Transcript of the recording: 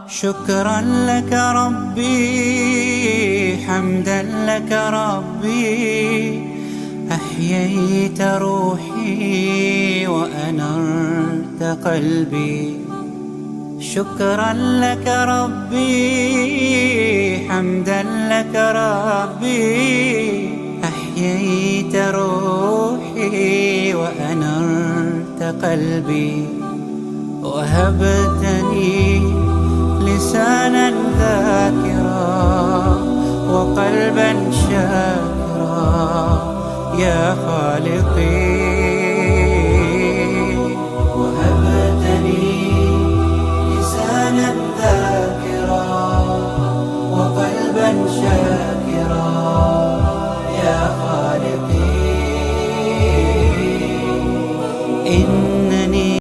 شكرا لك ربي، حمدا لك ربي، أحييت روحي وأنرت قلبي. شكرا لك ربي، حمدا لك ربي، أحييت روحي وأنرت قلبي. وهبتني لسانا ذاكرا وقلبا شاكرا يا خالقي.